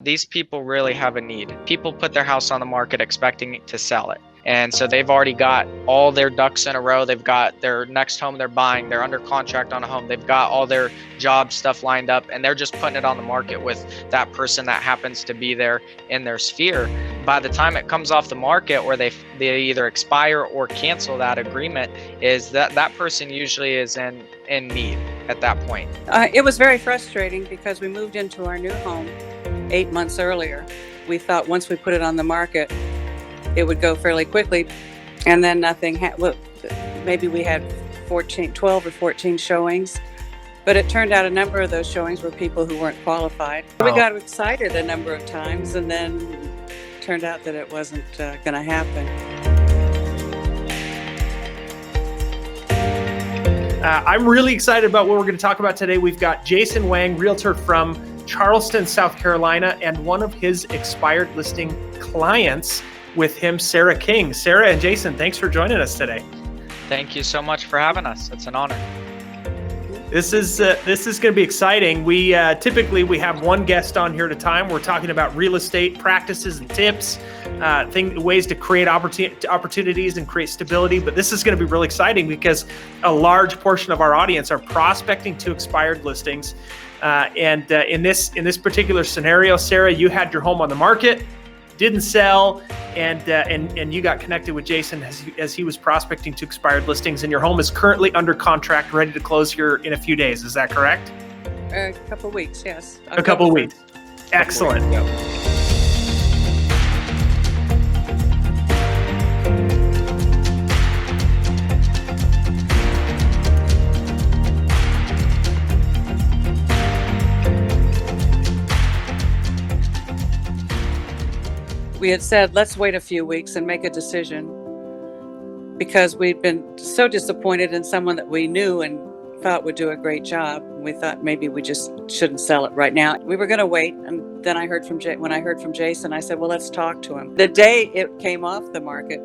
These people really have a need. People put their house on the market expecting to sell it. And so they've already got all their ducks in a row. They've got their next home they're buying. They're under contract on a home. They've got all their job stuff lined up, and they're just putting it on the market with that person that happens to be there in their sphere. By the time it comes off the market, or they either expire or cancel that agreement, is that person usually is in need at that point. It was very frustrating because we moved into our new home 8 months earlier. We thought once we put it on the market, it would go fairly quickly, and then nothing maybe we had 12 or 14 showings, but it turned out a number of those showings were people who weren't qualified. We got excited a number of times, and then turned out that it wasn't going to happen. I'm really excited about what we're going to talk about today. We've got Jason Wang, realtor from Charleston, South Carolina, and one of his expired listing clients with him, Sara King. Sara and Jason, thanks for joining us today. Thank you so much for having us. It's an honor. This is going to be exciting. We typically have one guest on here at a time. We're talking about real estate practices and tips, ways to create opportunities and create stability. But this is going to be really exciting because a large portion of our audience are prospecting to expired listings. And in this particular scenario, Sara, you had your home on the market, didn't sell, and you got connected with Jason as he was prospecting to expired listings, and your home is currently under contract, ready to close here in a few days. Is that correct? A couple of weeks, yes. A couple of weeks. Excellent. Yep. We had said, let's wait a few weeks and make a decision, because we'd been so disappointed in someone that we knew and thought would do a great job. We thought maybe we just shouldn't sell it right now. We were going to wait, and then when I heard from Jason, I said, well, let's talk to him. The day it came off the market,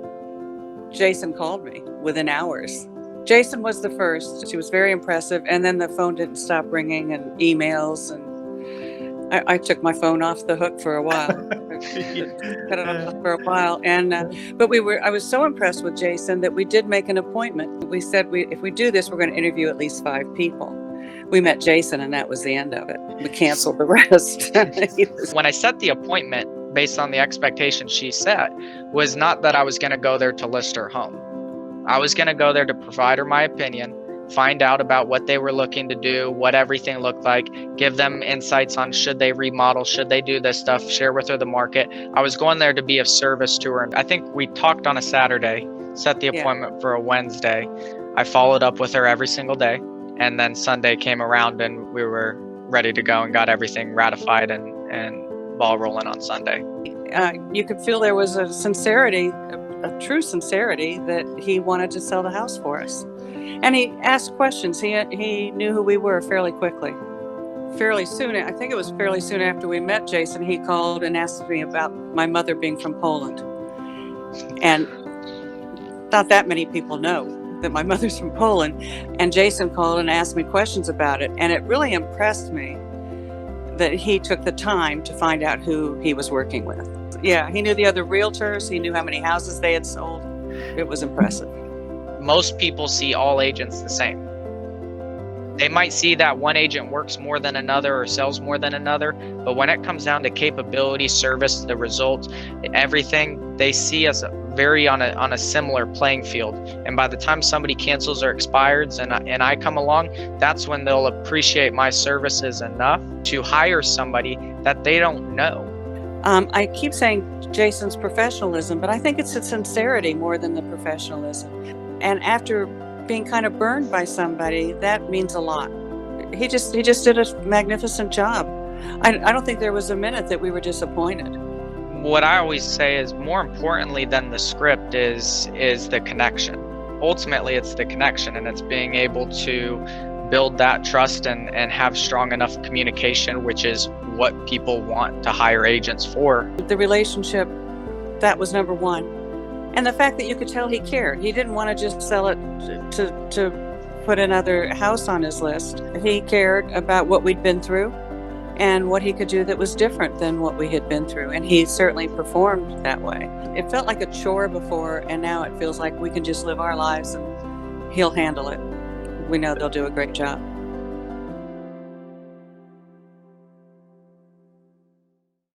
Jason called me within hours. Jason was the first. She was very impressive, and then the phone didn't stop ringing, and emails, and I took my phone off the hook for a while. Cut it off for a while, but I was so impressed with Jason that we did make an appointment. We said if we do this, we're going to interview at least 5 people. We met Jason, and that was the end of it. We canceled the rest. When I set the appointment based on the expectation she set, was not that I was going to go there to list her home. I was going to go there to provide her my opinion, find out about what they were looking to do, what everything looked like, give them insights on should they remodel, should they do this stuff, share with her the market. I was going there to be of service to her. I think we talked on a Saturday, set the appointment for a Wednesday. I followed up with her every single day. And then Sunday came around and we were ready to go and got everything ratified and ball rolling on Sunday. You could feel there was a sincerity, a true sincerity, that he wanted to sell the house for us. And he asked questions. He knew who we were fairly quickly. Fairly soon, I think it was fairly soon after we met Jason, he called and asked me about my mother being from Poland. And not that many people know that my mother's from Poland. And Jason called and asked me questions about it. And it really impressed me that he took the time to find out who he was working with. Yeah, he knew the other realtors. He knew how many houses they had sold. It was impressive. Most people see all agents the same. They might see that one agent works more than another or sells more than another, but when it comes down to capability, service, the results, everything, they see us very on a similar playing field. And by the time somebody cancels or expires and I come along, that's when they'll appreciate my services enough to hire somebody that they don't know. I keep saying Jason's professionalism, but I think it's the sincerity more than the professionalism. And after being kind of burned by somebody, that means a lot. He just did a magnificent job. I don't think there was a minute that we were disappointed. What I always say is more importantly than the script is the connection. Ultimately, it's the connection, and it's being able to build that trust and have strong enough communication, which is what people want to hire agents for. The relationship, that was number one. And the fact that you could tell he cared. He didn't want to just sell it to put another house on his list. He cared about what we'd been through. and what he could do that was different than what we had been through. And he certainly performed that way. It felt like a chore before, and now it feels like we can just live our lives and he'll handle it. We know they'll do a great job.